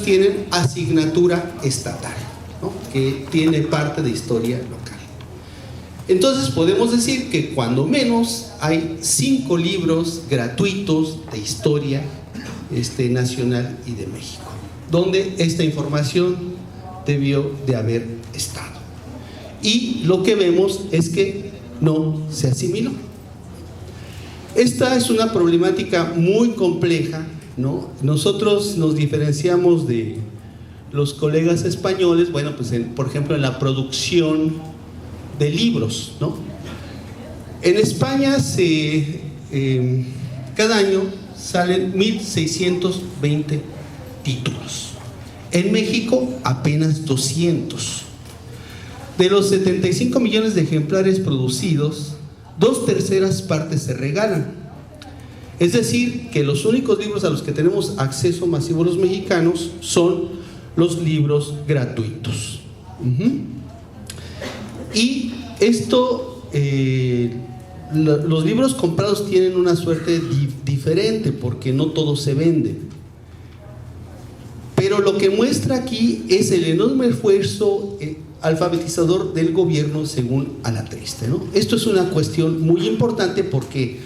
tienen asignatura estatal, ¿no? Que tiene parte de historia local. Entonces podemos decir que cuando menos hay 5 libros gratuitos de historia nacional y de México, donde esta información debió de haber estado. Y lo que vemos es que no se asimiló. Esta es una problemática muy compleja, ¿no? Nosotros nos diferenciamos de los colegas españoles, bueno, pues por ejemplo en la producción de libros, ¿no? En España cada año salen 1,620 títulos. En México apenas 200. De los 75 millones de ejemplares producidos, 2/3 partes se regalan. Es decir, que los únicos libros a los que tenemos acceso masivo los mexicanos son los libros gratuitos. Y esto, los libros comprados tienen una suerte diferente porque no todos se venden. Pero lo que muestra aquí es el enorme esfuerzo alfabetizador del gobierno según Alatriste, ¿no? Esto es una cuestión muy importante porque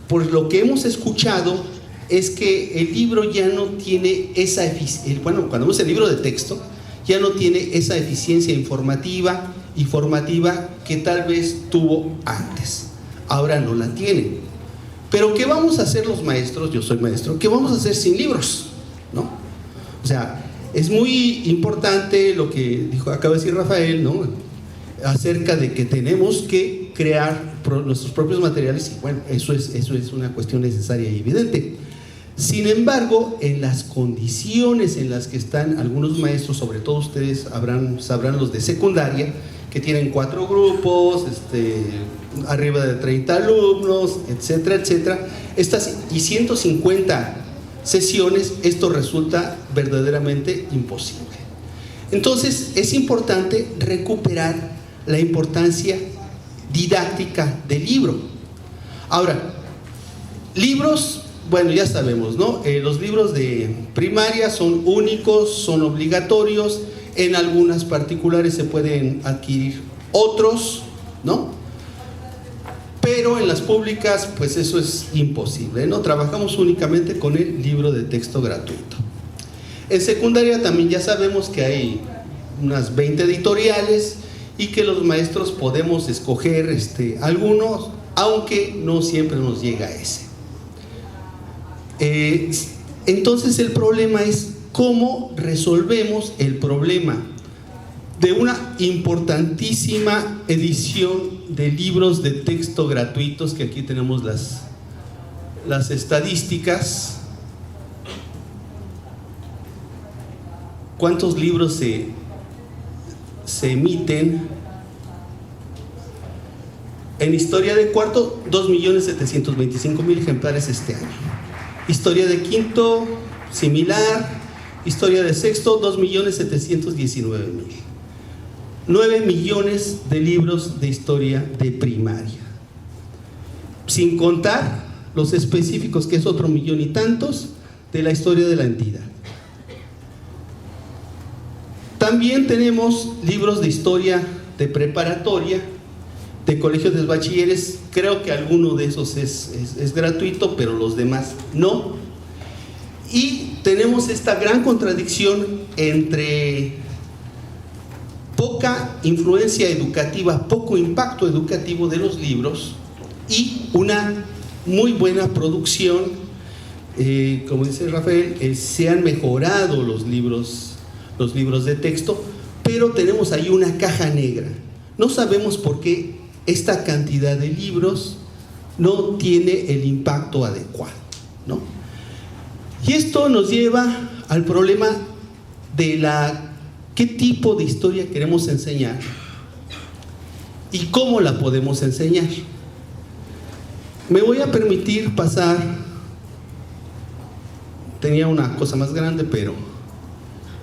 por lo que hemos escuchado es que el libro ya no tiene esa eficiencia, bueno, cuando vemos el libro de texto, ya no tiene esa eficiencia informativa y formativa que tal vez tuvo antes. Ahora no la tiene. Pero ¿qué vamos a hacer los maestros? Yo soy maestro. ¿Qué vamos a hacer sin libros? ¿No? O sea, es muy importante lo que acaba de decir Rafael, ¿no? Acerca de que tenemos que crear nuestros propios materiales, y bueno, eso es una cuestión necesaria y evidente. Sin embargo, en las condiciones en las que están algunos maestros, sobre todo ustedes sabrán los de secundaria, que tienen 4 grupos, arriba de 30 alumnos, etcétera, etcétera, y 150 sesiones, esto resulta verdaderamente imposible. Entonces, es importante recuperar la importancia didáctica del libro. Ahora, libros, bueno, ya sabemos, ¿no? Los libros de primaria son únicos, son obligatorios, en algunas particulares se pueden adquirir otros, ¿no? Pero en las públicas, pues eso es imposible, ¿no? Trabajamos únicamente con el libro de texto gratuito. En secundaria también ya sabemos que hay unas 20 editoriales y que los maestros podemos escoger algunos, aunque no siempre nos llega ese. Entonces el problema es cómo resolvemos el problema de una importantísima edición de libros de texto gratuitos, que aquí tenemos las estadísticas. ¿Cuántos libros se emiten? En historia de cuarto, 2,725,000 ejemplares este año. Historia de quinto, similar. Historia de sexto, 2,719,000. 9 millones de libros de historia de primaria. Sin contar los específicos, que es otro 1,000,000 y tantos, de la historia de la entidad. También tenemos libros de historia de preparatoria, de colegios de bachilleres. Creo que alguno de esos es gratuito, pero los demás no. Y tenemos esta gran contradicción entre poca influencia educativa, poco impacto educativo de los libros y una muy buena producción. Como dice Rafael, se han mejorado los libros de texto, pero tenemos ahí una caja negra. No sabemos por qué esta cantidad de libros no tiene el impacto adecuado, ¿no? Y esto nos lleva al problema de qué tipo de historia queremos enseñar y cómo la podemos enseñar. Me voy a permitir pasar, tenía una cosa más grande, pero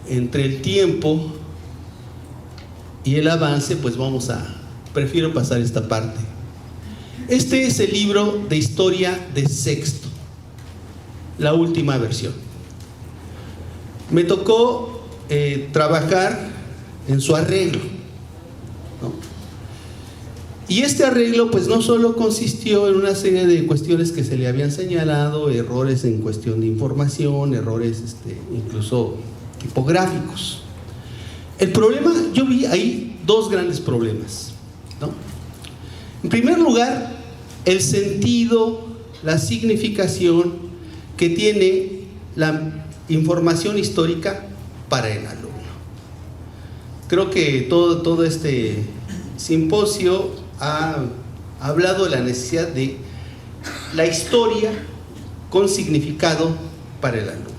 entre el tiempo y el avance, pues prefiero pasar esta parte. Este es el libro de historia de sexto, la última versión. me tocó trabajar en su arreglo, ¿no? Y este arreglo pues no solo consistió en una serie de cuestiones que se le habían señalado, errores en cuestión de información, errores incluso tipográficos. El problema, yo vi ahí dos grandes problemas, ¿no? En primer lugar, el sentido, la significación que tiene la información histórica para el alumno. Creo que todo este simposio ha hablado de la necesidad de la historia con significado para el alumno.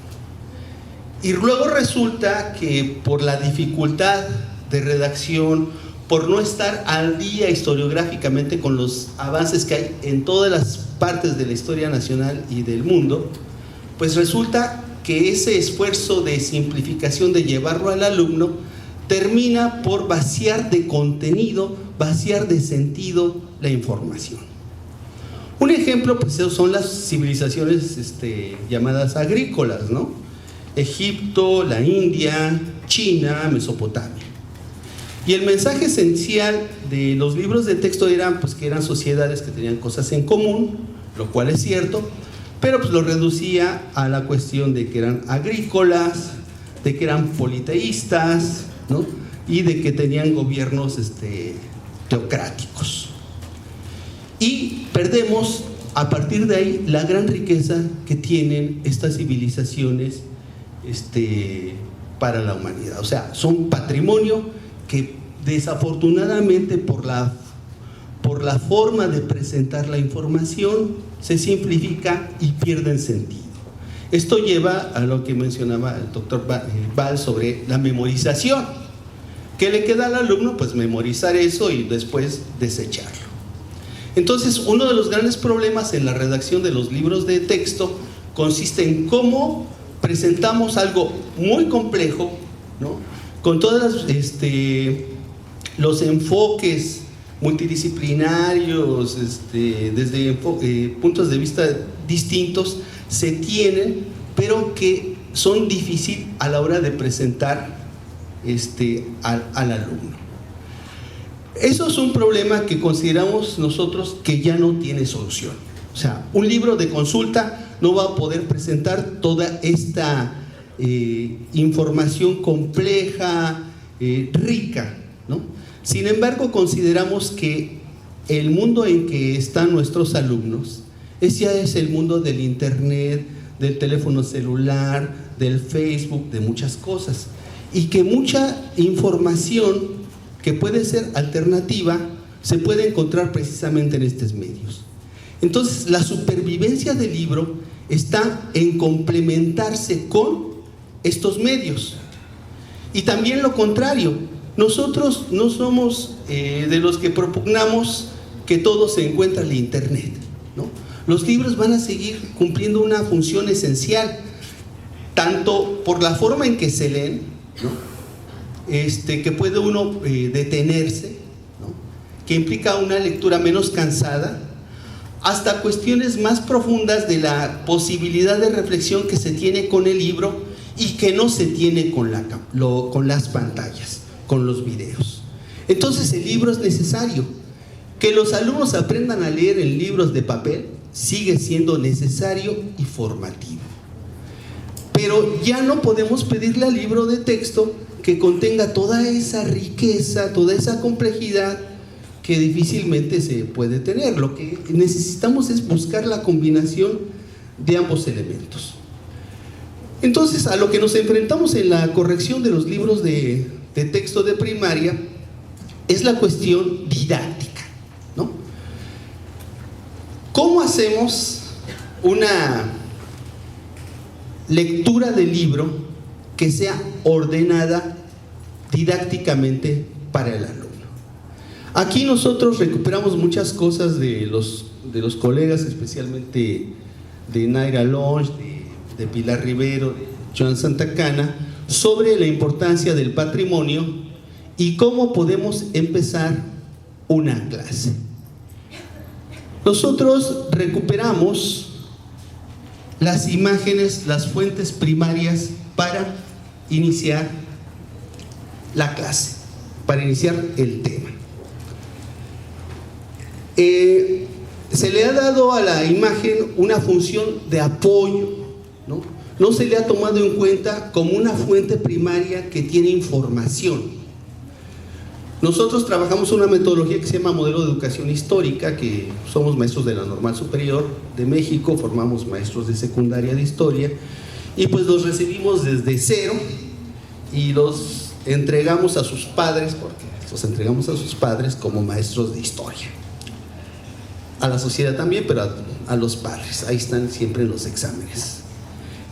Y luego resulta que por la dificultad de redacción, por no estar al día historiográficamente con los avances que hay en todas las partes de la historia nacional y del mundo, pues resulta que ese esfuerzo de simplificación, de llevarlo al alumno, termina por vaciar de contenido, vaciar de sentido la información. Un ejemplo pues son las civilizaciones llamadas agrícolas, ¿no? Egipto, la India, China, Mesopotamia. Y el mensaje esencial de los libros de texto eran pues que eran sociedades que tenían cosas en común, lo cual es cierto, pero pues lo reducía a la cuestión de que eran agrícolas, de que eran politeístas, ¿no? Y de que tenían gobiernos teocráticos. Y perdemos a partir de ahí la gran riqueza que tienen estas civilizaciones para la humanidad. O sea, son patrimonio que desafortunadamente por la forma de presentar la información se simplifica y pierden sentido. Esto lleva a lo que mencionaba el doctor Val sobre la memorización. ¿Qué le queda al alumno? Pues memorizar eso y después desecharlo. Entonces, uno de los grandes problemas en la redacción de los libros de texto consiste en cómo presentamos algo muy complejo, ¿no? Con todos los enfoques multidisciplinarios, desde puntos de vista distintos, se tienen, pero que son difíciles a la hora de presentar al alumno. Eso es un problema que consideramos nosotros que ya no tiene solución. O sea, un libro de consulta no va a poder presentar toda esta información compleja, rica, ¿no? Sin embargo, consideramos que el mundo en que están nuestros alumnos ya es el mundo del internet, del teléfono celular, del Facebook, de muchas cosas, y que mucha información que puede ser alternativa se puede encontrar precisamente en estos medios. Entonces, la supervivencia del libro está en complementarse con estos medios. Y también lo contrario, nosotros no somos de los que propugnamos que todo se encuentra en la internet, ¿no? Los libros van a seguir cumpliendo una función esencial, tanto por la forma en que se leen, ¿no? Que puede uno detenerse, ¿no? Que implica una lectura menos cansada, hasta cuestiones más profundas de la posibilidad de reflexión que se tiene con el libro y que no se tiene con las pantallas, con los videos. Entonces el libro es necesario. Que los alumnos aprendan a leer en libros de papel sigue siendo necesario y formativo. Pero ya no podemos pedirle al libro de texto que contenga toda esa riqueza, toda esa complejidad que difícilmente se puede tener. Lo que necesitamos es buscar la combinación de ambos elementos. Entonces, a lo que nos enfrentamos en la corrección de los libros de texto de primaria es la cuestión didáctica, ¿no? ¿Cómo hacemos una lectura del libro que sea ordenada didácticamente para el alumno? Aquí nosotros recuperamos muchas cosas de los colegas, especialmente de Naira Longe, de Pilar Rivero, de Joan Santacana, sobre la importancia del patrimonio y cómo podemos empezar una clase. Nosotros recuperamos las imágenes, las fuentes primarias para iniciar la clase, para iniciar el tema. Se le ha dado a la imagen una función de apoyo, ¿no? No se le ha tomado en cuenta como una fuente primaria que tiene información. Nosotros trabajamos una metodología que se llama modelo de educación histórica, que somos maestros de la Normal Superior de México, formamos maestros de secundaria de historia, y pues los recibimos desde cero y los entregamos a sus padres, porque los entregamos a sus padres como maestros de historia. A la sociedad también, pero a los padres, ahí están siempre en los exámenes.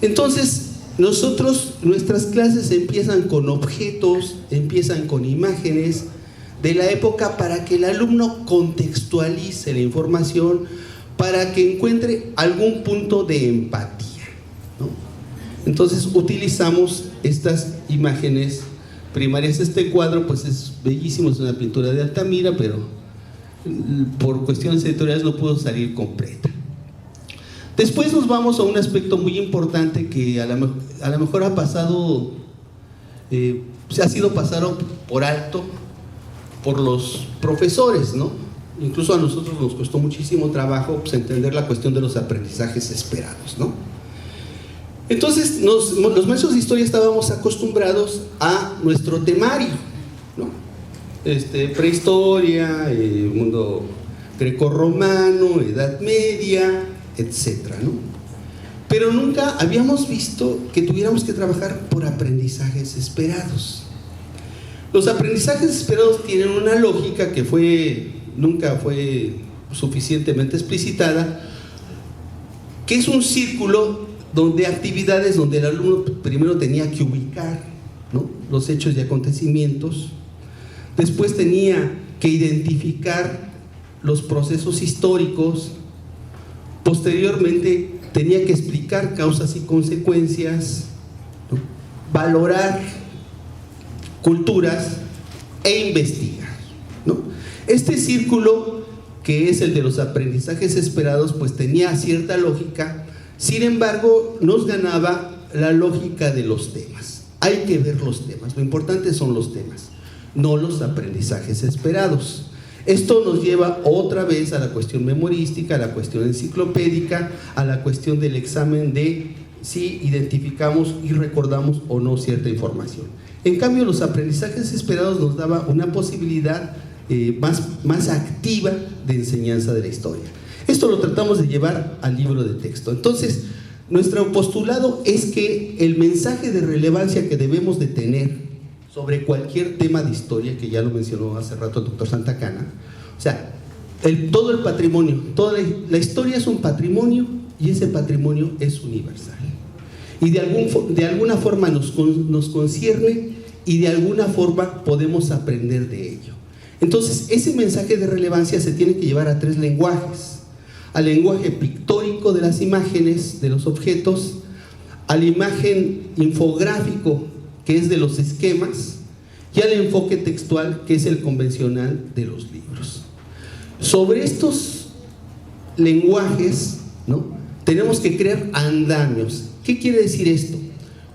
Entonces, nuestras clases empiezan con objetos, empiezan con imágenes de la época para que el alumno contextualice la información, para que encuentre algún punto de empatía, ¿no? Entonces, utilizamos estas imágenes primarias. Este cuadro, pues es bellísimo, es una pintura de Altamira, pero por cuestiones editoriales no pudo salir completa. Después nos vamos a un aspecto muy importante que a lo mejor ha pasado, se ha sido pasado por alto por los profesores, ¿no? Incluso a nosotros nos costó muchísimo trabajo, pues, entender la cuestión de los aprendizajes esperados, ¿no? Entonces los maestros de historia estábamos acostumbrados a nuestro temario, ¿no? Prehistoria, mundo grecorromano, Edad Media, etcétera, ¿no? Pero nunca habíamos visto que tuviéramos que trabajar por aprendizajes esperados. Los aprendizajes esperados tienen una lógica que nunca fue suficientemente explicitada, que es un círculo donde actividades donde el alumno primero tenía que ubicar, ¿no?, los hechos y acontecimientos. Después tenía que identificar los procesos históricos. Posteriormente tenía que explicar causas y consecuencias, ¿no?, valorar culturas e investigar, ¿no? Este círculo, que es el de los aprendizajes esperados, pues tenía cierta lógica. Sin embargo, nos ganaba la lógica de los temas. Hay que ver los temas, lo importante son los temas, no los aprendizajes esperados. Esto nos lleva otra vez a la cuestión memorística, a la cuestión enciclopédica, a la cuestión del examen de si identificamos y recordamos o no cierta información. En cambio, los aprendizajes esperados nos daba una posibilidad más activa de enseñanza de la historia. Esto lo tratamos de llevar al libro de texto. Entonces, nuestro postulado es que el mensaje de relevancia que debemos de tener sobre cualquier tema de historia, que ya lo mencionó hace rato el doctor Santa Cana, o sea, todo el patrimonio, toda la historia es un patrimonio, y ese patrimonio es universal. Y de alguna forma nos concierne, y de alguna forma podemos aprender de ello. Entonces, ese mensaje de relevancia se tiene que llevar a 3 lenguajes: al lenguaje pictórico de las imágenes, de los objetos, al imagen infográfico, que es de los esquemas, y al enfoque textual, que es el convencional de los libros. Sobre estos lenguajes, ¿no?, tenemos que crear andamios. ¿Qué quiere decir esto?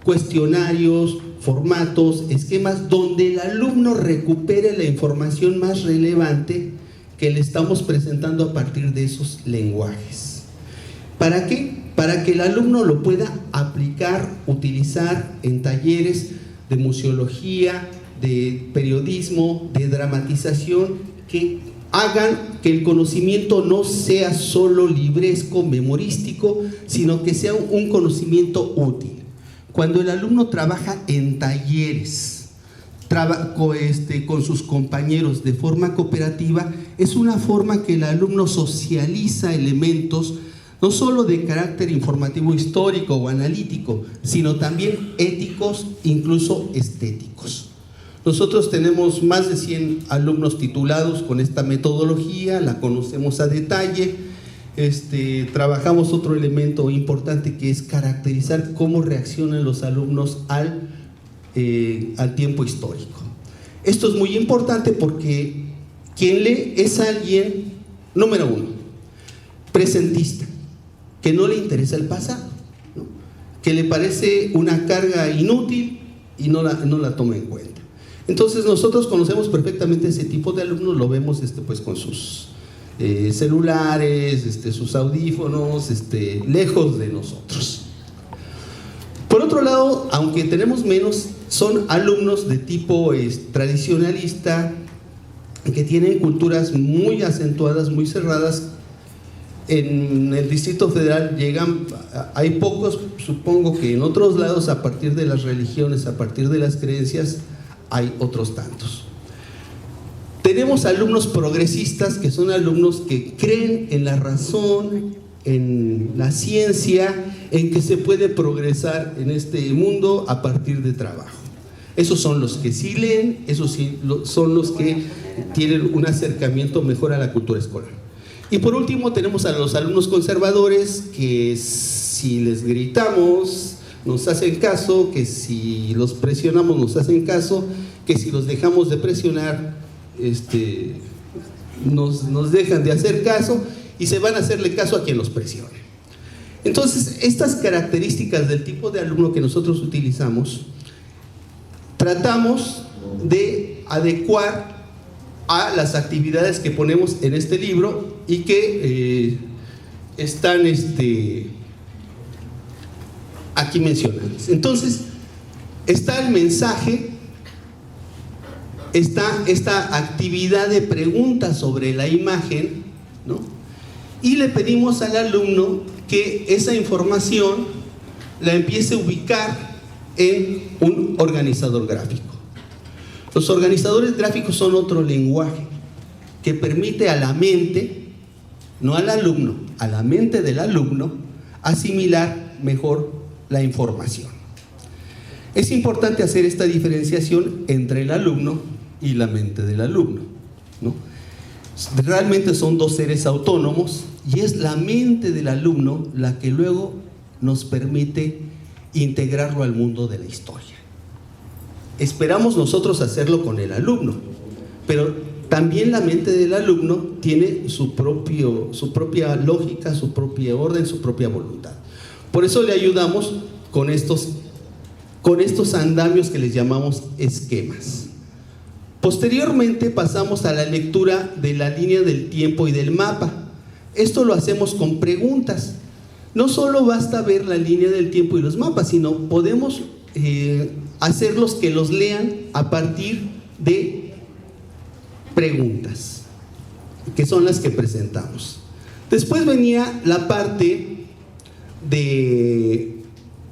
Cuestionarios, formatos, esquemas, donde el alumno recupere la información más relevante que le estamos presentando a partir de esos lenguajes. ¿Para qué? Para que el alumno lo pueda aplicar, utilizar en talleres de museología, de periodismo, de dramatización, que hagan que el conocimiento no sea solo libresco, memorístico, sino que sea un conocimiento útil. Cuando el alumno trabaja en talleres, con sus compañeros de forma cooperativa, es una forma que el alumno socializa elementos no solo de carácter informativo, histórico o analítico, sino también éticos, incluso estéticos. Nosotros tenemos más de 100 alumnos titulados con esta metodología, la conocemos a detalle. Trabajamos otro elemento importante, que es caracterizar cómo reaccionan los alumnos al tiempo histórico. Esto es muy importante porque quien lee es alguien, número 1, presentista, que no le interesa el pasado, ¿no?, que le parece una carga inútil y no la toma en cuenta. Entonces nosotros conocemos perfectamente ese tipo de alumnos, lo vemos pues con sus celulares, sus audífonos, lejos de nosotros. Por otro lado, aunque tenemos menos, son alumnos de tipo tradicionalista, que tienen culturas muy acentuadas, muy cerradas. En el Distrito Federal hay pocos, supongo que en otros lados, a partir de las religiones, a partir de las creencias, hay otros tantos. Tenemos alumnos progresistas, que son alumnos que creen en la razón, en la ciencia, en que se puede progresar en este mundo a partir de trabajo. Esos son los que sí leen, esos sí son los que tienen un acercamiento mejor a la cultura escolar. Y por último tenemos a los alumnos conservadores, que si les gritamos nos hacen caso, que si los presionamos nos hacen caso, que si los dejamos de presionar nos dejan de hacer caso y se van a hacerle caso a quien los presione. Entonces, estas características del tipo de alumno que nosotros utilizamos, tratamos de adecuar a las actividades que ponemos en este libro y que están aquí mencionadas. Entonces, está el mensaje, está esta actividad de preguntas sobre la imagen, ¿no? Y le pedimos al alumno que esa información la empiece a ubicar en un organizador gráfico. Los organizadores gráficos son otro lenguaje que permite a la mente, no al alumno, a la mente del alumno, asimilar mejor la información. Es importante hacer esta diferenciación entre el alumno y la mente del alumno, ¿no? Realmente son dos seres autónomos y es la mente del alumno la que luego nos permite integrarlo al mundo de la historia. Esperamos nosotros hacerlo con el alumno, pero también la mente del alumno tiene su propia lógica, su propio orden, su propia voluntad. Por eso le ayudamos con estos andamios que les llamamos esquemas. Posteriormente pasamos a la lectura de la línea del tiempo y del mapa. Esto lo hacemos con preguntas. No solo basta ver la línea del tiempo y los mapas, sino podemos hacerlos que los lean a partir de preguntas, que son las que presentamos. Después venía la parte de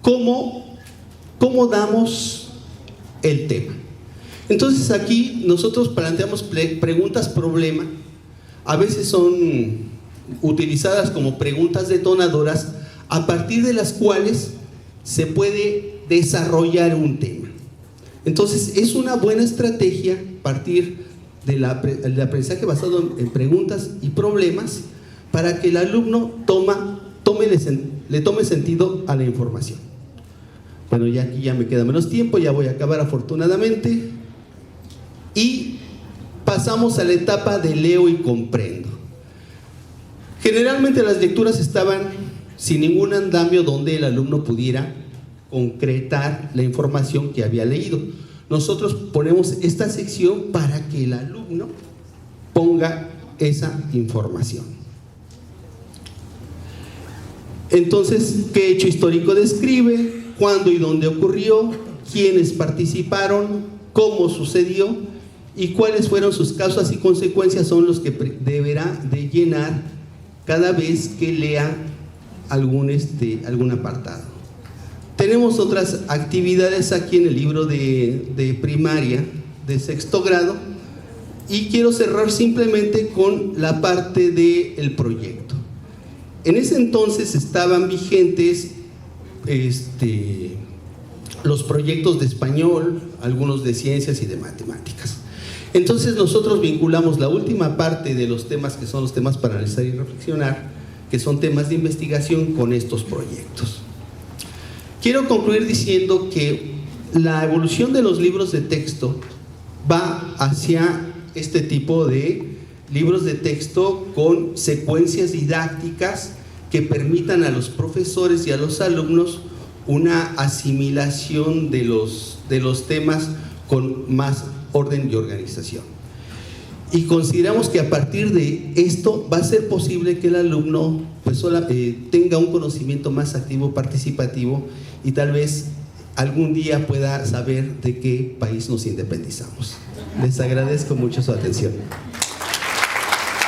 cómo damos el tema. Entonces aquí nosotros planteamos preguntas problema, a veces son utilizadas como preguntas detonadoras, a partir de las cuales se puede desarrollar un tema. Entonces es una buena estrategia partir del aprendizaje basado en preguntas y problemas para que el alumno le tome sentido a la información. Bueno, ya aquí ya me queda menos tiempo, ya voy a acabar afortunadamente. Y pasamos a la etapa de leo y comprendo. Generalmente las lecturas estaban sin ningún andamio donde el alumno pudiera concretar la información que había leído. Nosotros ponemos esta sección para que el alumno ponga esa información. Entonces, ¿qué hecho histórico describe? ¿Cuándo y dónde ocurrió? ¿Quiénes participaron? ¿Cómo sucedió? ¿Y cuáles fueron sus causas y consecuencias? Son los que deberá de llenar cada vez que lea algún apartado. Tenemos otras actividades aquí en el libro de primaria, de sexto grado, y quiero cerrar simplemente con la parte del proyecto. En ese entonces estaban vigentes los proyectos de español, algunos de ciencias y de matemáticas. Entonces nosotros vinculamos la última parte de los temas, que son los temas para analizar y reflexionar, que son temas de investigación, con estos proyectos. Quiero concluir diciendo que la evolución de los libros de texto va hacia este tipo de libros de texto con secuencias didácticas que permitan a los profesores y a los alumnos una asimilación de los temas con más orden y organización. Y consideramos que a partir de esto va a ser posible que el alumno pues, tenga un conocimiento más activo, participativo, y tal vez algún día pueda saber de qué país nos independizamos. Les agradezco mucho su atención.